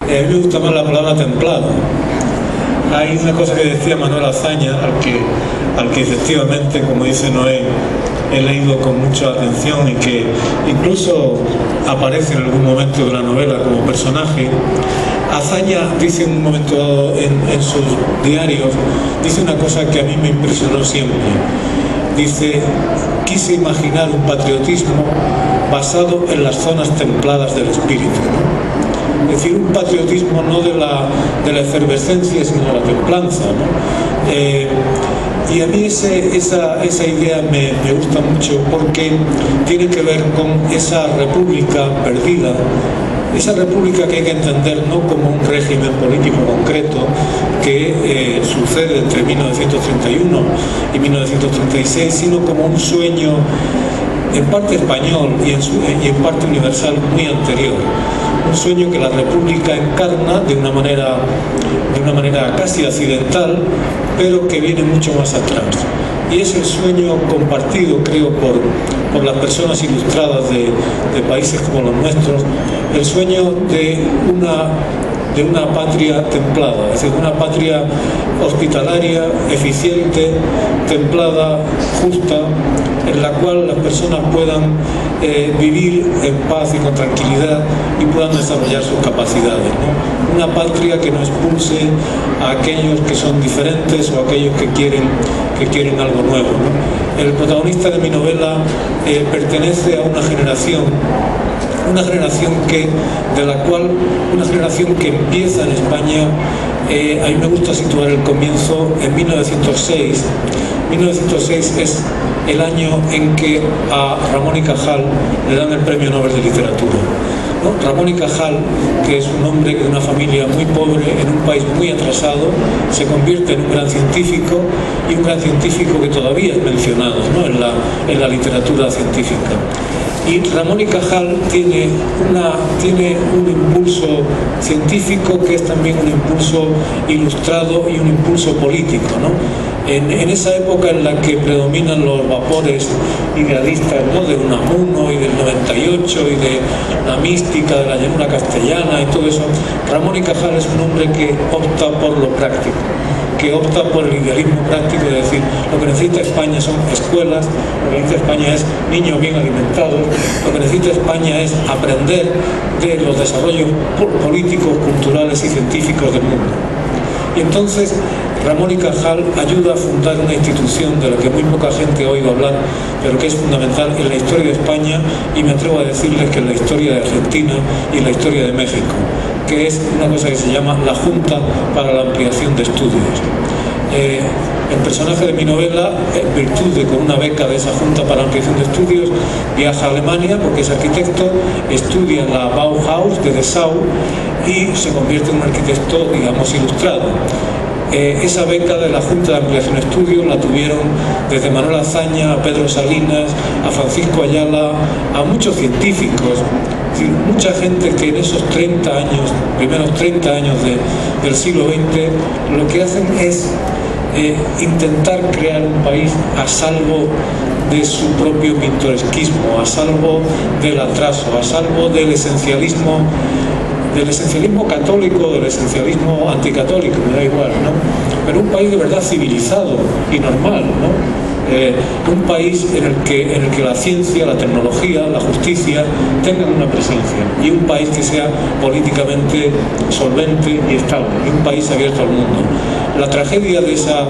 A mí me gusta más la palabra templado. Hay una cosa que decía Manuel Azaña, al que efectivamente, como dice Noé, he leído con mucha atención y que incluso aparece en algún momento de la novela como personaje. Azaña dice en un momento dado en sus diarios, dice una cosa que a mí me impresionó siempre. Dice: quise imaginar un patriotismo basado en las zonas templadas del espíritu, ¿no? Es decir, un patriotismo no de la efervescencia, sino de la templanza, ¿no? Y a mí esa idea me gusta mucho, porque tiene que ver con esa república perdida, esa república que hay que entender no como un régimen político concreto que sucede entre 1931 y 1936, sino como un sueño en parte español y en parte universal muy anterior. Un sueño que la República encarna de una manera casi accidental, pero que viene mucho más atrás. Y es el sueño compartido, creo, por las personas ilustradas de países como los nuestros, el sueño de una patria templada, es decir, una patria hospitalaria, eficiente, templada, justa, en la cual las personas puedan vivir en paz y con tranquilidad y puedan desarrollar sus capacidades, ¿no? Una patria que no expulse a aquellos que son diferentes o a aquellos que quieren algo nuevo, ¿no? El protagonista de mi novela pertenece a una generación que empieza en España. A mí me gusta situar el comienzo en 1906. 1906 es el año en que a Ramón y Cajal le dan el Premio Nobel de Literatura, ¿no? Ramón y Cajal, que es un hombre de una familia muy pobre en un país muy atrasado, se convierte en un gran científico, y un gran científico que todavía es mencionado, ¿no?, en la literatura científica. Y Ramón y Cajal tiene un impulso científico que es también un impulso ilustrado y un impulso político, ¿no? En esa época en la que predominan los vapores idealistas, ¿no?, de Unamuno y del 98 y de la mística de la llanura castellana y todo eso, Ramón y Cajal es un hombre que opta por lo práctico, que opta por el idealismo práctico, de decir, lo que necesita España son escuelas, lo que necesita España es niños bien alimentados, lo que necesita España es aprender de los desarrollos políticos, culturales y científicos del mundo. Y entonces Ramón y Cajal ayuda a fundar una institución de la que muy poca gente ha oído hablar, pero que es fundamental en la historia de España, y me atrevo a decirles que en la historia de Argentina y en la historia de México, que es una cosa que se llama la Junta para la Ampliación de Estudios. El personaje de mi novela, en virtud de con una beca de esa Junta para la Ampliación de Estudios, viaja a Alemania porque es arquitecto, estudia en la Bauhaus de Dessau y se convierte en un arquitecto, digamos, ilustrado. Esa beca de la Junta de Ampliación de Estudios la tuvieron desde Manuel Azaña, a Pedro Salinas, a Francisco Ayala, a muchos científicos, es decir, mucha gente que en esos 30 años, primeros 30 años del siglo XX, lo que hacen es intentar crear un país a salvo de su propio pintoresquismo, a salvo del atraso, a salvo del esencialismo católico, del esencialismo anticatólico, me da igual, ¿no? Pero un país de verdad civilizado y normal, ¿no? Un país en el que la ciencia, la tecnología, la justicia tengan una presencia, y un país que sea políticamente solvente y estable, y un país abierto al mundo. La tragedia de esa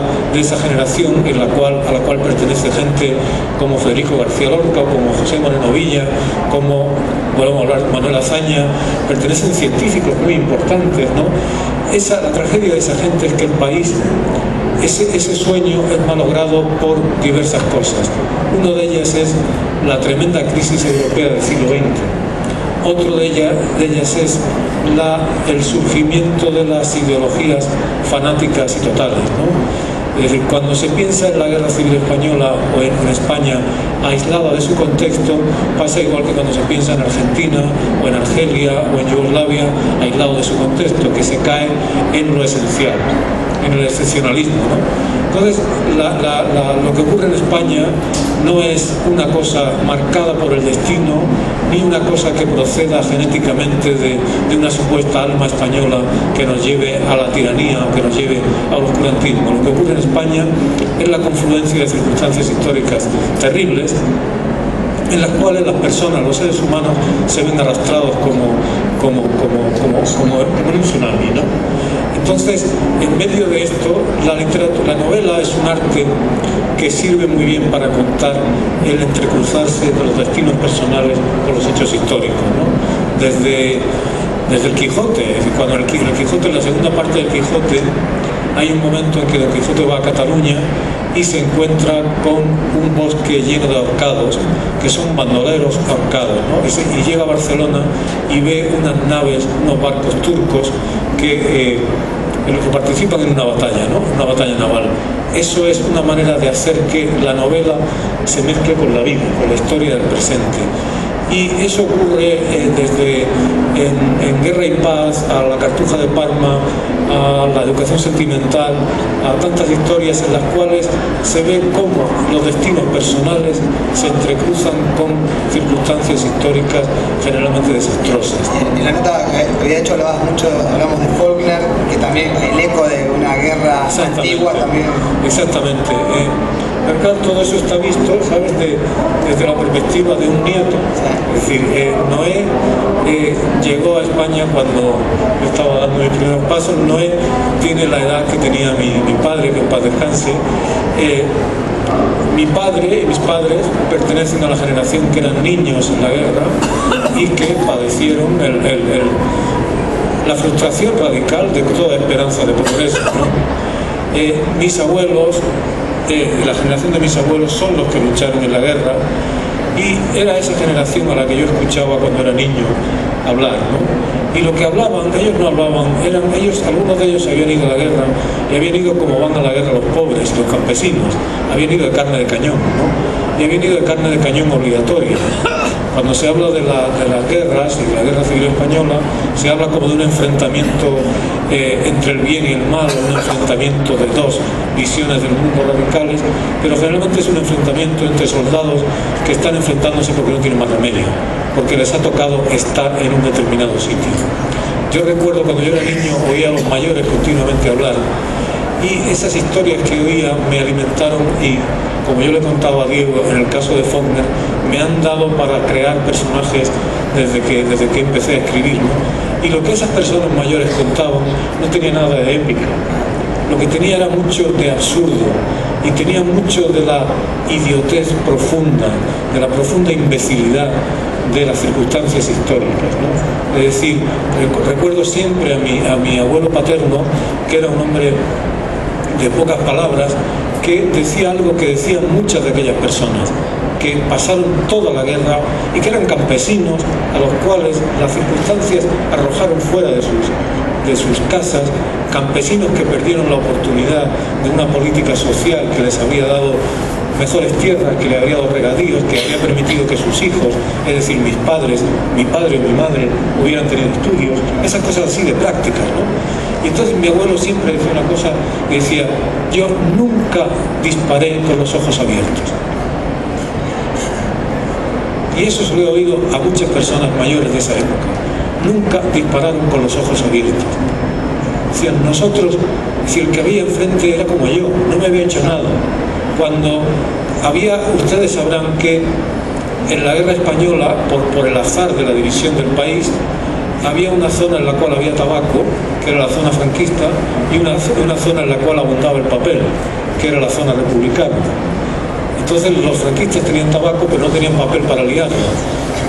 generación a la cual pertenece gente como Federico García Lorca o como José Moreno Villa, como, volvemos a hablar, Manuel Azaña, pertenecen científicos muy importantes, ¿no? La tragedia de esa gente es que el país, ese sueño es malogrado por diversas cosas. Una de ellas es la tremenda crisis europea del siglo XX. Otro de ellas es el surgimiento de las ideologías fanáticas y totales, ¿no? Es decir, cuando se piensa en la Guerra Civil Española o en España aislada de su contexto, pasa igual que cuando se piensa en Argentina o en Argelia o en Yugoslavia aislado de su contexto, que se cae en lo esencial. en el excepcionalismo, ¿no? Entonces, lo que ocurre en España no es una cosa marcada por el destino, ni una cosa que proceda genéticamente de una supuesta alma española que nos lleve a la tiranía o que nos lleve al oscurantismo. Lo que ocurre en España es la confluencia de circunstancias históricas terribles, en las cuales las personas, los seres humanos, se ven arrastrados como en un tsunami, ¿no? Entonces, en medio de esto, la novela es un arte que sirve muy bien para contar el entrecruzarse de los destinos personales con los hechos históricos, ¿no? Desde el Quijote, cuando el Quijote, en la segunda parte del Quijote, hay un momento en que Don Quijote va a Cataluña y se encuentra con un bosque lleno de ahorcados, que son bandoleros ahorcados, ¿no? Y llega a Barcelona y ve unas naves, unos barcos turcos que participan en una batalla, ¿no? Una batalla naval. Eso es una manera de hacer que la novela se mezcle con la vida, con la historia del presente. Y eso ocurre desde en Guerra y Paz, a La Cartuja de Parma, a La Educación Sentimental, a tantas historias en las cuales se ve cómo los destinos personales se entrecruzan con circunstancias históricas generalmente desastrosas. En la nota que había hecho hablamos de Faulkner, que también el eco de una guerra antigua también. Exactamente. Pero claro, todo eso está visto, ¿sabes?, desde la perspectiva de un nieto. Es decir, Noé llegó a España cuando yo estaba dando mis primeros pasos. Noé tiene la edad que tenía mi padre, que en paz descanse. Mi padre y mis padres pertenecen a la generación que eran niños en la guerra y que padecieron la frustración radical de toda esperanza de progreso, ¿no? Mis abuelos, la generación de mis abuelos, son los que lucharon en la guerra, y era esa generación a la que yo escuchaba cuando era niño hablar, ¿no? Y lo que hablaban, ellos no hablaban, algunos de ellos habían ido a la guerra, y habían ido como van a la guerra los pobres, los campesinos, habían ido de carne de cañón, ¿no? Y habían ido de carne de cañón obligatoria. Cuando se habla de las guerras y de la guerra civil española, se habla como de un enfrentamiento entre el bien y el mal, un enfrentamiento de dos visiones del mundo radicales, pero generalmente es un enfrentamiento entre soldados que están enfrentándose porque no tienen más remedio, porque les ha tocado estar en un determinado sitio. Yo recuerdo cuando yo era niño, oía a los mayores continuamente hablar, y esas historias que oía me alimentaron, y como yo le contaba a Diego, en el caso de Faulkner, me han dado para crear personajes desde que empecé a escribir, ¿no? Y lo que esas personas mayores contaban no tenía nada de épica, lo que tenía era mucho de absurdo, y tenía mucho de la idiotez profunda, de la profunda imbecilidad de las circunstancias históricas, ¿no? Es decir, recuerdo siempre a mi abuelo paterno, que era un hombre de pocas palabras, que decía algo que decían muchas de aquellas personas que pasaron toda la guerra y que eran campesinos a los cuales las circunstancias arrojaron fuera de sus casas, campesinos que perdieron la oportunidad de una política social que les había dado mejores tierras, que le había dado regadíos, que había permitido que sus hijos, es decir, mis padres, mi padre y mi madre, hubieran tenido estudios, esas cosas así de prácticas, ¿no? Y entonces mi abuelo siempre decía una cosa, que decía: yo nunca disparé con los ojos abiertos. Y eso se lo he oído a muchas personas mayores de esa época. Nunca dispararon con los ojos abiertos. Decían, nosotros, si el que había enfrente era como yo, no me había hecho nada. Cuando ustedes sabrán que en la guerra española, por el azar de la división del país, había una zona en la cual había tabaco, que era la zona franquista, y una zona en la cual abundaba el papel, que era la zona republicana. Entonces los franquistas tenían tabaco, pero no tenían papel para liarlo,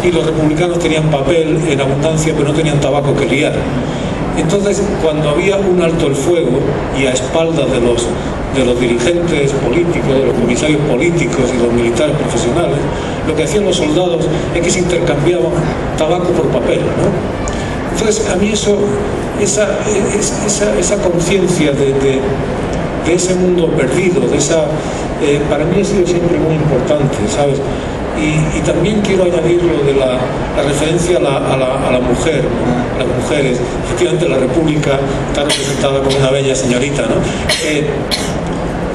y los republicanos tenían papel en abundancia, pero no tenían tabaco que liar. Entonces, cuando había un alto el fuego, y a espaldas de los dirigentes políticos, de los comisarios políticos y los militares profesionales, lo que hacían los soldados es que se intercambiaban tabaco por papel, ¿no? Entonces, a mí esa conciencia de ese mundo perdido, para mí ha sido siempre muy importante, ¿sabes? Y también quiero añadir lo de la referencia a la mujer, a las mujeres. Efectivamente, la República está representada como una bella señorita, ¿no?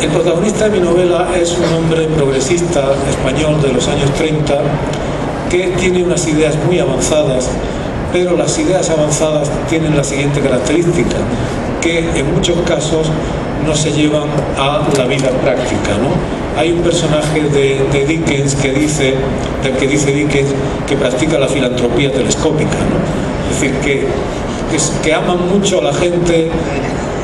El protagonista de mi novela es un hombre progresista español de los años 30 que tiene unas ideas muy avanzadas, pero las ideas avanzadas tienen la siguiente característica, que en muchos casos no se llevan a la vida práctica, ¿no? Hay un personaje de Dickens que dice Dickens que practica la filantropía telescópica, ¿no? Es decir, que aman mucho a la gente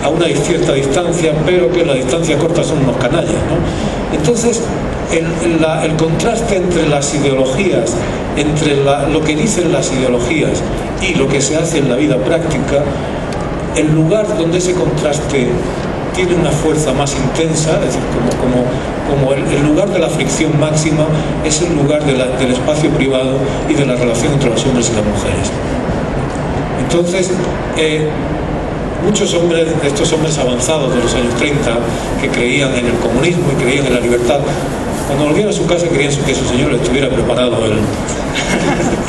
a una cierta distancia, pero que en la distancia corta son unos canallas, ¿no? Entonces, el contraste entre las ideologías, entre lo que dicen las ideologías y lo que se hace en la vida práctica, el lugar donde ese contraste tiene una fuerza más intensa, es decir, como el lugar de la fricción máxima es el lugar del espacio privado y de la relación entre los hombres y las mujeres. Entonces, muchos hombres, estos hombres avanzados de los años 30, que creían en el comunismo y creían en la libertad, cuando volvían a su casa querían que su señor les tuviera preparado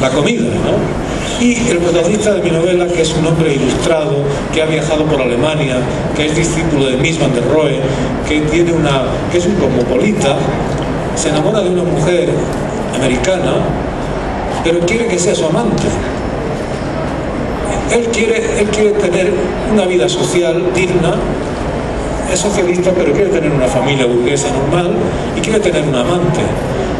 la comida, ¿no? Y el protagonista de mi novela, que es un hombre ilustrado, que ha viajado por Alemania, que es discípulo de Mies van der Rohe, que es un cosmopolita, se enamora de una mujer americana, pero quiere que sea su amante. Él quiere tener una vida social digna, es socialista, pero quiere tener una familia burguesa normal y quiere tener un amante.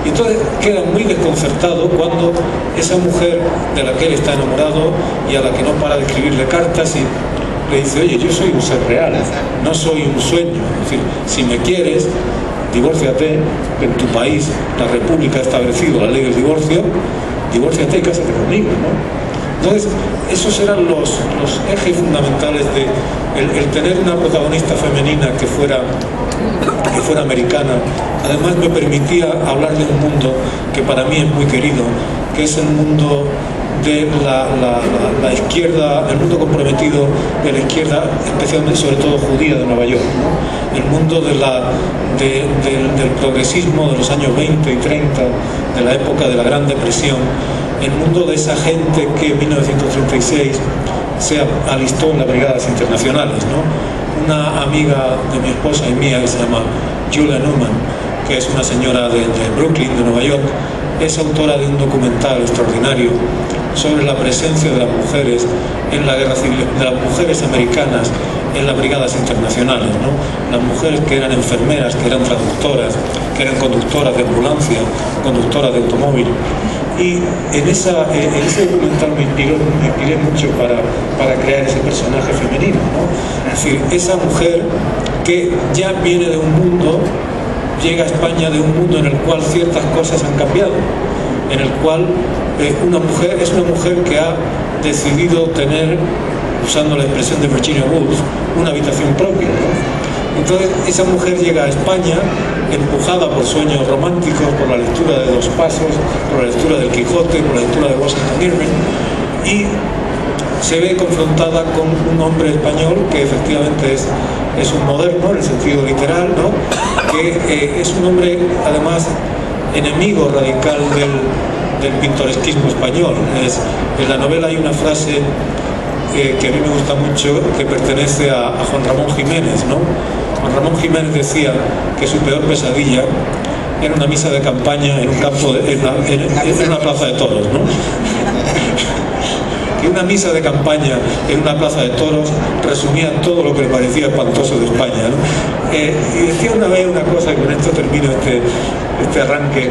Y entonces queda muy desconcertado cuando esa mujer de la que él está enamorado y a la que no para de escribirle cartas y le dice: oye, yo soy un ser real, no soy un sueño. Es decir, si me quieres, divórciate. En tu país, la República ha establecido la ley del divorcio, divórciate y cásate conmigo, ¿no? Entonces, esos eran los ejes fundamentales de el tener una protagonista femenina que fuera americana. Además, me permitía hablar de un mundo que para mí es muy querido, que es el mundo de la izquierda, el mundo comprometido de la izquierda, especialmente, sobre todo judía, de Nueva York, ¿no? El mundo del progresismo de los años 20 y 30, de la época de la Gran Depresión, el mundo de esa gente que en 1936 se alistó en las brigadas internacionales, ¿no? Una amiga de mi esposa y mía, que se llama Julia Newman, que es una señora de Brooklyn, de Nueva York, es autora de un documental extraordinario sobre la presencia de las mujeres en la guerra civil, de las mujeres americanas en las brigadas internacionales, ¿no? Las mujeres que eran enfermeras, que eran traductoras, que eran conductoras de ambulancia, conductoras de automóvil. Y en ese documental me inspiré mucho para crear ese personaje femenino, ¿no? Es decir, esa mujer que ya viene de un mundo, llega a España de un mundo en el cual ciertas cosas han cambiado, en el cual una mujer que ha decidido tener, usando la expresión de Virginia Woolf, una habitación propia, ¿no? Entonces esa mujer llega a España empujada por sueños románticos, por la lectura de Dos Pasos, por la lectura del Quijote, por la lectura de Washington Irving, y se ve confrontada con un hombre español que efectivamente es un moderno en el sentido literal, ¿no? Que es un hombre además enemigo radical del pintoresquismo español. En la novela hay una frase que a mí me gusta mucho, que pertenece a Juan Ramón Jiménez, ¿no? Juan Ramón Jiménez decía que su peor pesadilla era una misa de campaña en un campo, en una plaza de toros, ¿no? Que una misa de campaña en una plaza de toros resumía todo lo que le parecía espantoso de España, ¿no? Y decía una vez una cosa, y con esto termino este arranque,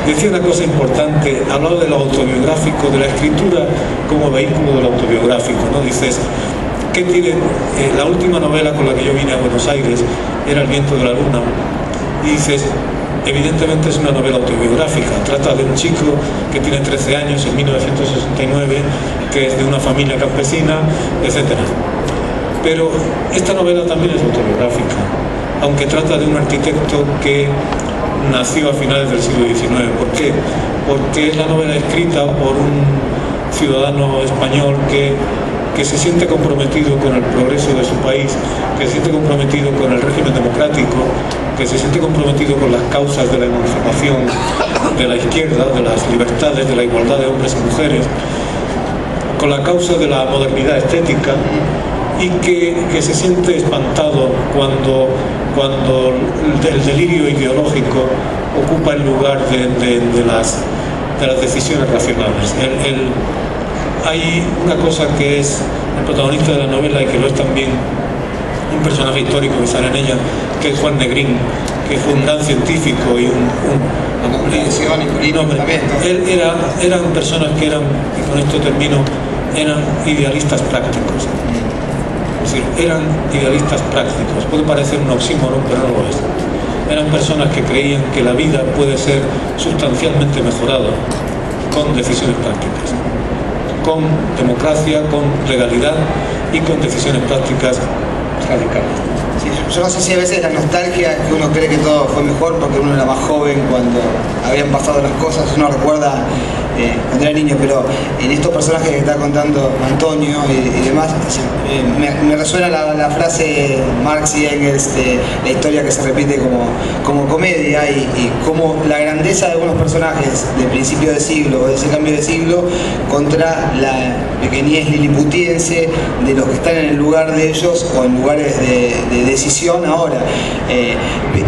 decía una cosa importante, hablaba de lo autobiográfico, de la escritura como vehículo de lo autobiográfico, ¿no? Dices, ¿qué tiene? La última novela con la que yo vine a Buenos Aires era El viento de la luna, y dices, evidentemente es una novela autobiográfica, trata de un chico que tiene 13 años en 1969, que es de una familia campesina, etc. Pero esta novela también es autobiográfica, aunque trata de un arquitecto que nació a finales del siglo XIX. ¿Por qué? Porque es la novela escrita por un ciudadano español que que se siente comprometido con el progreso de su país, que se siente comprometido con el régimen democrático, que se siente comprometido con las causas de la emancipación de la izquierda, de las libertades, de la igualdad de hombres y mujeres, con la causa de la modernidad estética, y que se siente espantado cuando el delirio ideológico ocupa el lugar de las decisiones racionales. Hay una cosa que es el protagonista de la novela y que lo es también un personaje histórico que sale en ella, que es Juan Negrín, que fue un gran científico y eran personas que eran, y con esto termino, eran idealistas prácticos. Es decir, eran idealistas prácticos. Puede parecer un oxímoron, pero no lo es. Eran personas que creían que la vida puede ser sustancialmente mejorada con decisiones prácticas, con democracia, con legalidad y con decisiones prácticas radicales. Sí, yo no sé si a veces la nostalgia, que uno cree que todo fue mejor porque uno era más joven cuando habían pasado las cosas, uno recuerda cuando era niño, pero en estos personajes que está contando Antonio y demás, me resuena la frase Marx y Engels de la historia que se repite como comedia, y como la grandeza de algunos personajes de principio de siglo o de ese cambio de siglo contra la pequeñez liliputiense de los que están en el lugar de ellos o en lugares de decisión ahora,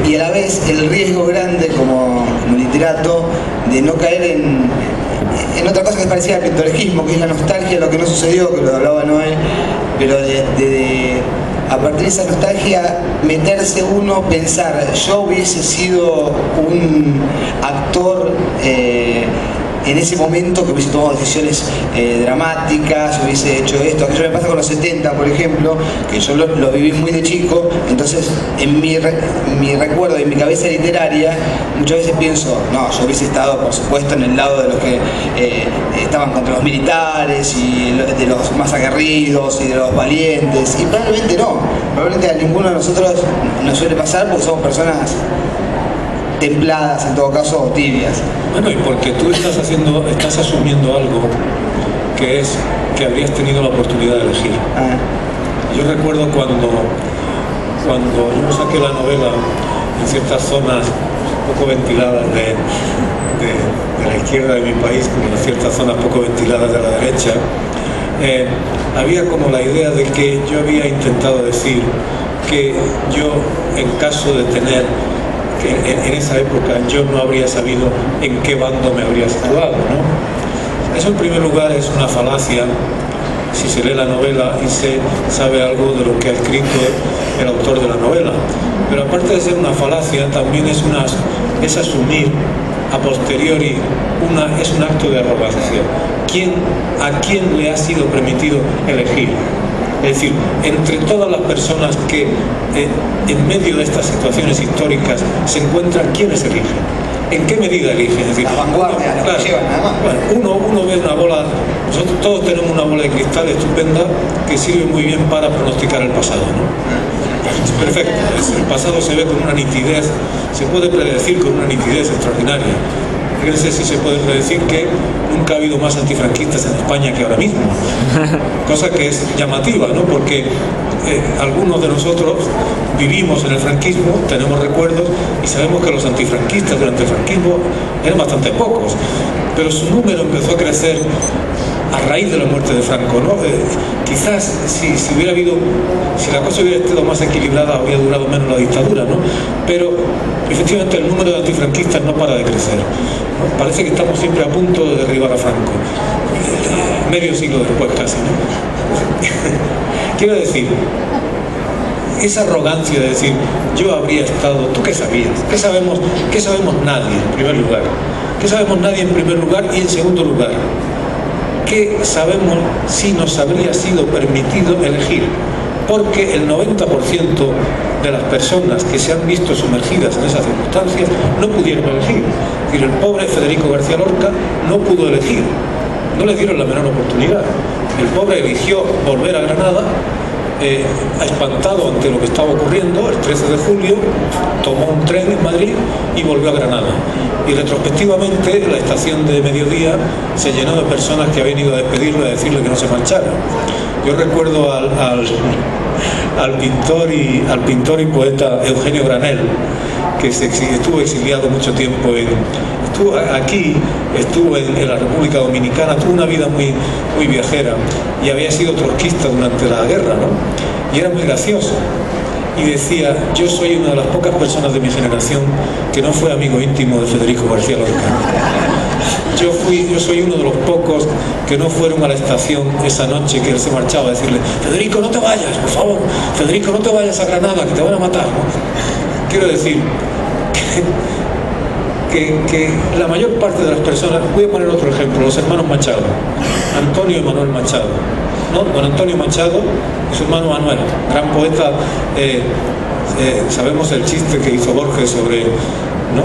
y a la vez el riesgo grande como literato de no caer en otra cosa que parecía el pintoresquismo, que es la nostalgia de lo que no sucedió, que lo hablaba Noé, pero a partir de esa nostalgia meterse uno, pensar, yo hubiese sido un actor en ese momento, que hubiese tomado decisiones dramáticas, hubiese hecho esto, aquello. Me pasa con los 70, por ejemplo, que yo lo viví muy de chico, entonces en mi recuerdo y en mi cabeza literaria muchas veces pienso, no, yo hubiese estado por supuesto en el lado de los que estaban contra los militares y de los más aguerridos y de los valientes, y probablemente no, probablemente a ninguno de nosotros nos suele pasar porque somos personas templadas, en todo caso, o tibias. Bueno, y porque tú estás asumiendo algo que es que habrías tenido la oportunidad de elegir. Yo recuerdo cuando yo saqué la novela en ciertas zonas poco ventiladas de la izquierda de mi país, como en ciertas zonas poco ventiladas de la derecha, había como la idea de que yo había intentado decir que yo, en caso de tener que en esa época yo no habría sabido en qué bando me habría situado, ¿no? Eso en primer lugar es una falacia si se lee la novela y se sabe algo de lo que ha escrito el autor de la novela. Pero aparte de ser una falacia, también es asumir a posteriori, es un acto de arrogancia. ¿A quién le ha sido permitido elegir? Es decir, entre todas las personas que en medio de estas situaciones históricas se encuentran, ¿quiénes eligen? ¿En qué medida eligen? Es decir, la vanguardia, claro, que llevan nada más. Bueno, uno ve una bola, nosotros todos tenemos una bola de cristal estupenda que sirve muy bien para pronosticar el pasado, ¿no? Es perfecto, el pasado se ve con una nitidez, se puede predecir con una nitidez extraordinaria. Fíjense si se puede predecir que nunca ha habido más antifranquistas en España que ahora mismo, cosa que es llamativa, ¿no? Porque algunos de nosotros vivimos en el franquismo, tenemos recuerdos y sabemos que los antifranquistas durante el franquismo eran bastante pocos, pero su número empezó a crecer a raíz de la muerte de Franco, ¿no? Quizás si la cosa hubiera estado más equilibrada habría durado menos la dictadura, ¿no? Pero efectivamente el número de antifranquistas no para de crecer, ¿no? Parece que estamos siempre a punto de derribar a Franco, medio siglo después casi, ¿no? Quiero decir, esa arrogancia de decir, yo habría estado, ¿tú qué sabías? ¿Qué sabemos nadie en primer lugar? ¿Qué sabemos nadie en primer lugar? Y en segundo lugar, ¿qué sabemos si nos habría sido permitido elegir? Porque el 90% de las personas que se han visto sumergidas en esas circunstancias no pudieron elegir. Es decir, el pobre Federico García Lorca no pudo elegir, no le dieron la menor oportunidad. El pobre eligió volver a Granada, espantado ante lo que estaba ocurriendo. El 13 de julio tomó un tren en Madrid y volvió a Granada. Y retrospectivamente la estación de Mediodía se llenó de personas que habían ido a despedirlo y a decirle que no se marchara. Yo recuerdo al pintor y poeta Eugenio Granell, que estuvo exiliado mucho tiempo estuvo en la República Dominicana, tuvo una vida muy, muy viajera y había sido trotskista durante la guerra, ¿no? Y era muy gracioso. Y decía, yo soy una de las pocas personas de mi generación que no fue amigo íntimo de Federico García Lorca. Yo soy uno de los pocos que no fueron a la estación esa noche que él se marchaba a decirle, Federico, no te vayas, por favor, Federico, no te vayas a Granada, que te van a matar, ¿no? Quiero decir que la mayor parte de las personas, voy a poner otro ejemplo, los hermanos Machado, Antonio y Manuel Machado, ¿no? Don Antonio Machado y su hermano Manuel, gran poeta. Sabemos el chiste que hizo Borges sobre, ¿no?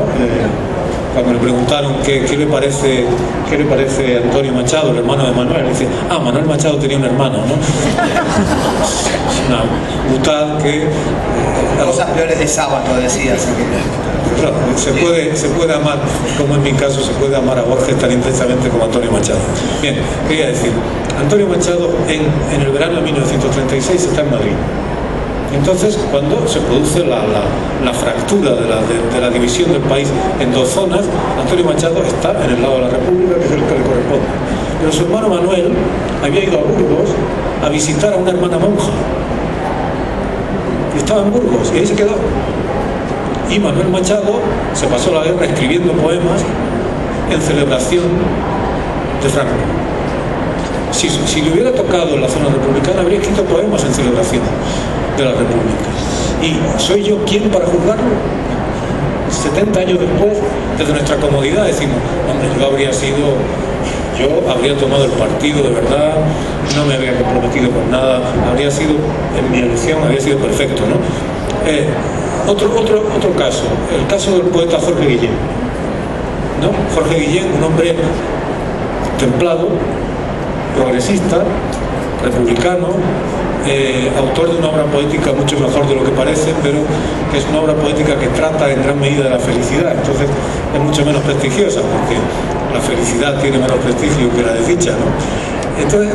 Cuando le preguntaron qué le parece Antonio Machado, el hermano de Manuel, dice, Manuel Machado tenía un hermano, ¿no? Una butad que... cosas peores de sábado, decía, así que... Claro, se puede amar, como en mi caso se puede amar a Borges tan intensamente como Antonio Machado. Bien, quería decir, Antonio Machado en el verano de 1936 está en Madrid. Entonces, cuando se produce la fractura de la división del país en dos zonas, Antonio Machado está en el lado de la República, que es el que le corresponde. Pero su hermano Manuel había ido a Burgos a visitar a una hermana monja. Y estaba en Burgos, y ahí se quedó. Y Manuel Machado se pasó la guerra escribiendo poemas en celebración de Franco. Si le hubiera tocado en la zona republicana, habría escrito poemas en celebración de la República. ¿Y soy yo quién para juzgarlo? 70 años después, desde nuestra comodidad, decimos, hombre, yo habría tomado el partido de verdad, no me habría comprometido con nada, habría sido, en mi elección, habría sido perfecto, ¿no? Otro caso, el caso del poeta Jorge Guillén, ¿no? Jorge Guillén, un hombre templado, progresista, republicano, autor de una obra poética mucho mejor de lo que parece, pero que es una obra poética que trata en gran medida de la felicidad, entonces es mucho menos prestigiosa, porque la felicidad tiene menos prestigio que la desdicha, ¿no? Entonces,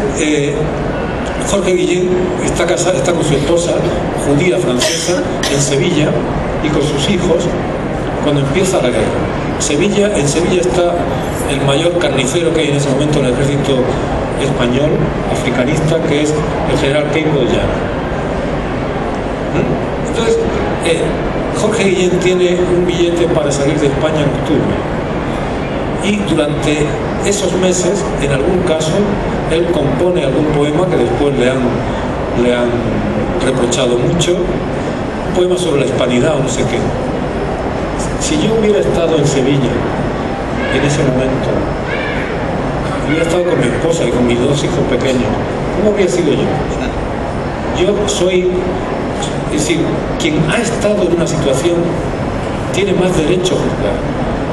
Jorge Guillén está casado, está con su esposa, judía francesa, en Sevilla, y con sus hijos, cuando empieza la guerra. En Sevilla está el mayor carnicero que hay en ese momento en el ejército español, africanista, que es el general Queipo de Llano. Entonces, Jorge Guillén tiene un billete para salir de España en octubre. Y durante esos meses, en algún caso, él compone algún poema que después le han reprochado mucho, un poema sobre la hispanidad o no sé qué. Si yo hubiera estado en Sevilla en ese momento, hubiera estado con mi esposa y con mis dos hijos pequeños, ¿cómo habría sido yo? Yo soy, es decir, quien ha estado en una situación tiene más derecho a juzgar.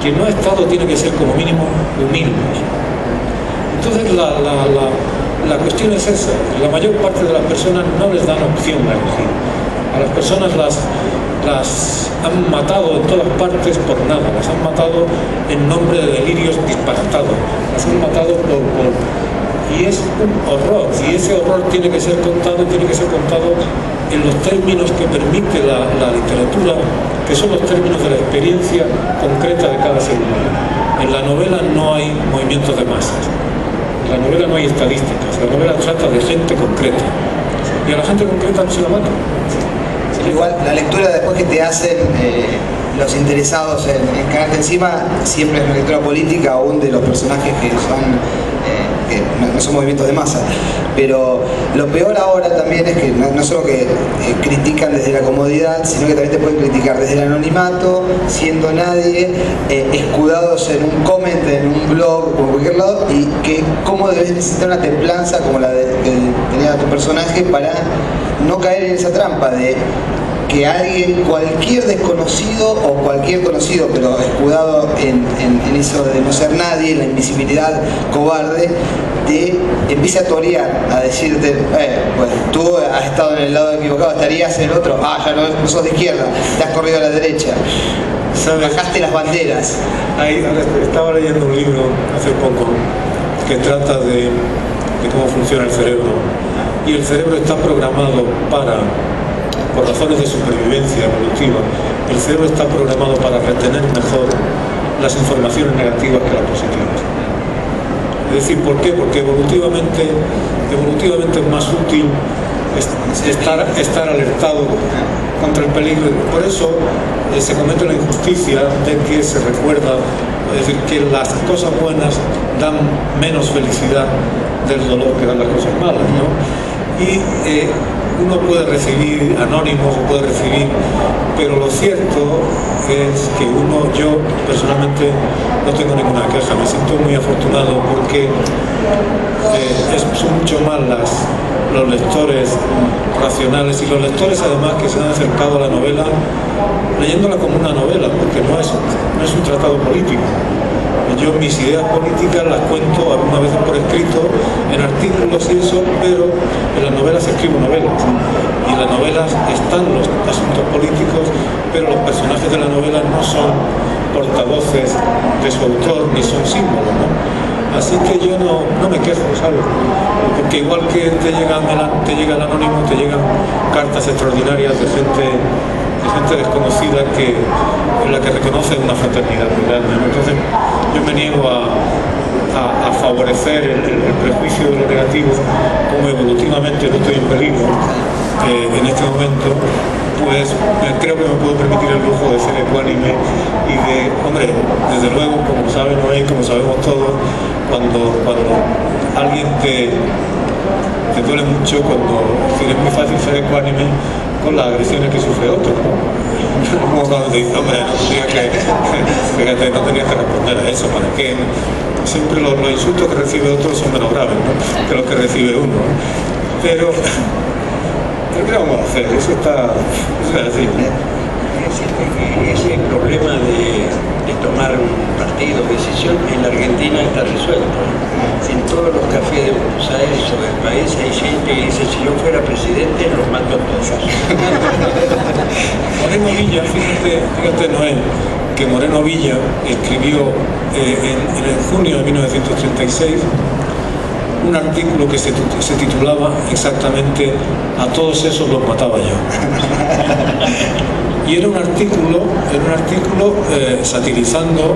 Quien no ha estado tiene que ser como mínimo humilde. Entonces la cuestión es esa. La mayor parte de las personas no les dan opción a elegir. A las personas las han matado en todas partes por nada, las han matado en nombre de delirios disparatados, las han matado y es un horror, y ese horror tiene que ser contado en los términos que permite la literatura, que son los términos de la experiencia concreta de cada ser humano. En la novela no hay movimientos de masas, en la novela no hay estadísticas, la novela trata de gente concreta, y a la gente concreta no se la mata. Igual, la lectura después que te hacen los interesados en cagarte encima, siempre es una lectura política, aún de los personajes que no son movimientos de masa. Pero lo peor ahora también es que no solo que critican desde la comodidad, sino que también te pueden criticar desde el anonimato, siendo nadie, escudados en un comment, en un blog, por cualquier lado, y que cómo debes necesitar una templanza como la que tenía tu personaje para no caer en esa trampa de que alguien, cualquier desconocido o cualquier conocido, pero escudado en eso de no ser nadie, en la invisibilidad cobarde, te empieza a torear, a decirte, pues tú has estado en el lado equivocado, estarías en el otro, ya no sos de izquierda, te has corrido a la derecha, bajaste las banderas. Estaba leyendo un libro hace poco que trata de cómo funciona el cerebro y el cerebro está programado para, por razones de supervivencia evolutiva, el cerebro está programado para retener mejor las informaciones negativas que las positivas. Es decir, ¿por qué? Porque evolutivamente es más útil estar alertado contra el peligro. Por eso se comete la injusticia de que se recuerda, es decir, que las cosas buenas dan menos felicidad del dolor que dan las cosas malas, ¿no? Y uno puede recibir anónimos, puede recibir, pero lo cierto es que yo personalmente no tengo ninguna queja, me siento muy afortunado porque son mucho más los lectores racionales y los lectores además que se han acercado a la novela leyéndola como una novela, porque no es un tratado político. Yo mis ideas políticas las cuento algunas veces por escrito, en artículos y eso, pero en las novelas escribo novelas. Y en las novelas están los asuntos políticos, pero los personajes de la novela no son portavoces de su autor, ni son símbolos, ¿no? Así que yo no me quejo, ¿sabes? Porque igual que te llega el anónimo, te llegan cartas extraordinarias de gente desconocida en la que reconoce una fraternidad muy grande, ¿no? Entonces yo me niego a favorecer el prejuicio de lo negativo, como evolutivamente no estoy en peligro en este momento, pues creo que me puedo permitir el lujo de ser ecuánime y de, hombre, desde luego, como saben hoy, como sabemos todos, cuando alguien te duele mucho, es muy fácil ser ecuánime con las agresiones que sufre otro, ¿no? Como cuando te dice, hombre, fíjate, no tenías que responder a eso, ¿para qué? Siempre los insultos que recibe otro son menos graves, ¿no?, que los que recibe uno, ¿no? Pero ¿qué vamos a hacer? Eso es así, ¿no? Ese problema de tomar un partido, decisión, en la Argentina está resuelto. En todos los cafés de Buenos Aires o del país hay gente que dice, si yo fuera presidente los mato a todos. Moreno Villa, fíjate Noel, que Moreno Villa escribió en junio de 1936 un artículo que se titulaba exactamente "A todos esos los mataba yo". Y era un artículo satirizando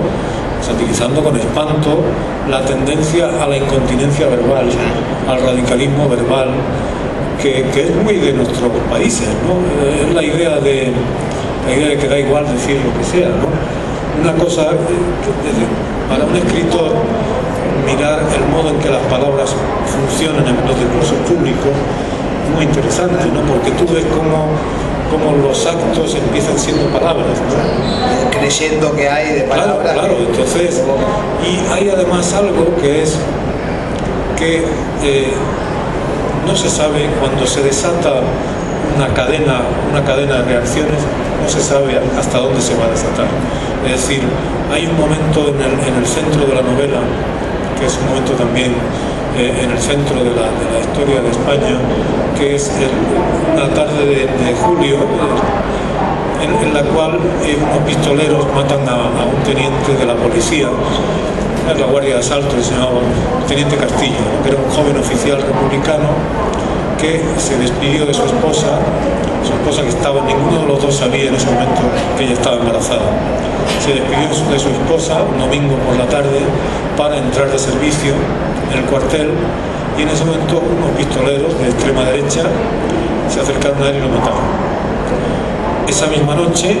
con espanto la tendencia a la incontinencia verbal, al radicalismo verbal, que es muy de nuestros países, ¿no? Es la idea de que da igual decir lo que sea, ¿no? Una cosa, para un escritor, mirar el modo en que las palabras funcionan en los discursos públicos, muy interesante, ¿no? Porque tú ves cómo los actos empiezan siendo palabras, ¿no? Creyendo que hay de palabras. Claro, entonces, y hay además algo que es que no se sabe, cuando se desata una cadena de reacciones, no se sabe hasta dónde se va a desatar. Es decir, hay un momento en el centro de la novela, que es un momento también en el centro de la historia de España, que es una tarde de julio, en la cual unos pistoleros matan a un teniente de la policía, la Guardia de Asalto, se llamaba Teniente Castillo, ¿no?, que era un joven oficial republicano que se despidió de su esposa que estaba, ninguno de los dos sabía en ese momento que ella estaba embarazada. Se despidió de su esposa un domingo por la tarde para entrar de servicio en el cuartel, y en ese momento unos pistoleros de extrema derecha se acercaron a él y lo mataron. Esa misma noche,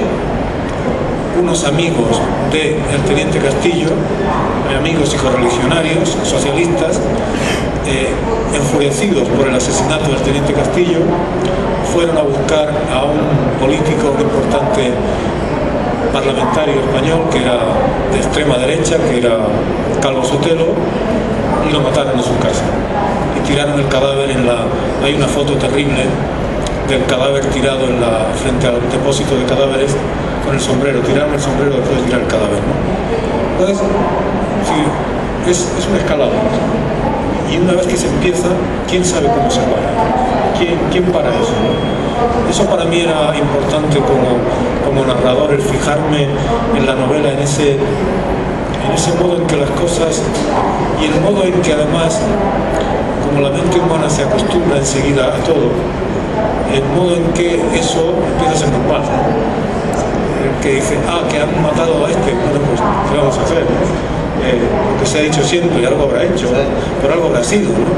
unos amigos del Teniente Castillo, amigos y correligionarios socialistas, enfurecidos por el asesinato del Teniente Castillo, fueron a buscar a un político, un importante parlamentario español que era de extrema derecha, que era Calvo Sotelo, y lo mataron en su casa. Y tiraron el cadáver hay una foto terrible del cadáver tirado frente al depósito de cadáveres con el sombrero. Tiraron el sombrero después de tirar el cadáver, ¿no? Entonces, sí, es una escalada. Y una vez que se empieza, ¿quién sabe cómo se para? ¿Quién para eso, no? Eso para mí era importante como narrador, el fijarme en la novela, en en ese modo en que las cosas, y el modo en que además, como la mente humana se acostumbra enseguida a todo, el modo en que eso empieza a ser normal, ¿no? Que dice, que han matado a este, bueno, pues ¿qué vamos a hacer? Lo que se ha dicho siempre, algo habrá hecho, por algo habrá sido, ¿no?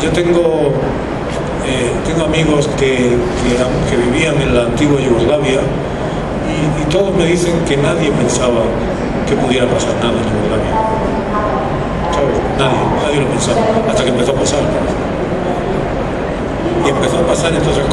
Yo tengo amigos que vivían en la antigua Yugoslavia y todos me dicen que nadie pensaba que pudiera pasar nada en Yugoslavia, ¿sabes? Nadie lo pensaba, hasta que empezó a pasar. Y empezó a pasar entonces